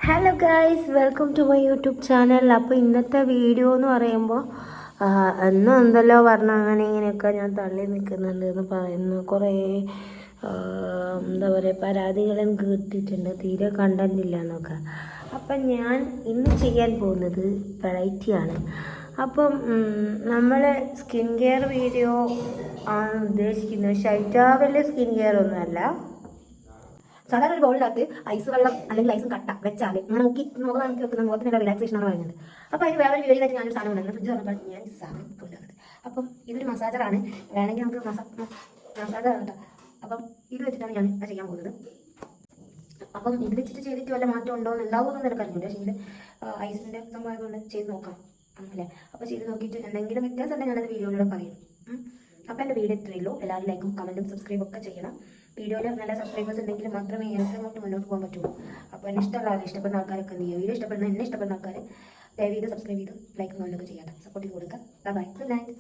Hello guys, welcome to my YouTube channel. അപ്പോൾ ഇന്നത്തെ video എന്ന് പറയുമ്പോൾ എന്നും എന്തല്ലോ പറഞ്ഞാൽ അങ്ങനെ ഇങ്ങനെയൊക്കെ ഞാൻ തള്ളി നിൽക്കുന്നുണ്ട് എന്ന് പറയുന്നു. കുറേ എന്താ പറയുക പരാതികളും കേട്ടിട്ടുണ്ട്, തീരെ കണ്ടന്റ് ഇല്ല എന്നൊക്കെ. അപ്പം ഞാൻ ഇന്ന് ചെയ്യാൻ പോകുന്നത് വെറൈറ്റിയാണ്. അപ്പം നമ്മൾ സ്കിൻ കെയർ വീഡിയോ ആണ് ഉദ്ദേശിക്കുന്നത്. ഷൈറ്റാവല് സ്കിൻ കെയർ ഒന്നുമല്ല. സാധാരണ ഒരു ബൗളിനകത്ത് ഐസ് വെള്ളം അല്ലെങ്കിൽ ഐസും കട്ട വെച്ചാൽ നോക്കി വെക്കുന്ന മുഖത്തിനുള്ള റിലാക്സേഷൻ ആണ് പറയുന്നത്. അപ്പോൾ അതിന് വേറെ വീഡിയോ ആയിട്ട് ഞാനൊരു സാധനം കൊണ്ടുവന്നത് ഫ്രിഡ്ജ് തുറന്നപ്പോൾ ഞാൻ സാധനം കൊണ്ടുവന്നത്. അപ്പം ഇതൊരു മസാജറാണ്. വേണമെങ്കിൽ നമുക്ക് മസാജർ കേട്ടോ. അപ്പം ഇത് വെച്ചിട്ടാണ് ഞാൻ ചെയ്യാൻ പോകുന്നത്. അപ്പം ഇത് വെച്ചിട്ട് ചെയ്തിട്ട് വല്ല മാറ്റം ഉണ്ടോ എന്ന് ഉണ്ടാവുമെന്ന് എനിക്ക് അറിഞ്ഞില്ല. പക്ഷേ ഇത് ഐസിൻ്റെ സംഭവം കൊണ്ട് ചെയ്ത് നോക്കാം അല്ലേ. അപ്പോൾ ചെയ്ത് നോക്കിയിട്ട് എന്തെങ്കിലും വ്യത്യാസം ഉണ്ടെങ്കിൽ ഞാനത് വീഡിയോയിലൂടെ പറയും. അപ്പോൾ എൻ്റെ വീഡിയോ ഇത്രയേ ഉള്ളൂ. എല്ലാവരും ലൈക്കും കമൻറ്റും സബ്സ്ക്രൈബും ഒക്കെ ചെയ്യണം. വീഡിയോയിൽ നല്ല സബ്സ്ക്രൈബേഴ്സ് ഉണ്ടെങ്കിൽ മാത്രമേ എനിക്ക് അങ്ങോട്ട് മുന്നോട്ട് പോകാൻ പറ്റുള്ളൂ. അപ്പോൾ എന്നെ ഇഷ്ടപ്പെടുന്ന ആൾക്കാരൊക്കെ എന്ത് ചെയ്യുക, വീഡിയോ ഇഷ്ടപ്പെടുന്ന ആൾക്കാർ ദയവ് ചെയ്ത് സബ്സ്ക്രൈബ് ചെയ്ത് ലൈക്കും കമൻറ്റൊക്കെ ചെയ്യാം. സപ്പോർട്ട് ചെയ്ത് കൊടുക്കുക. Bye, good night.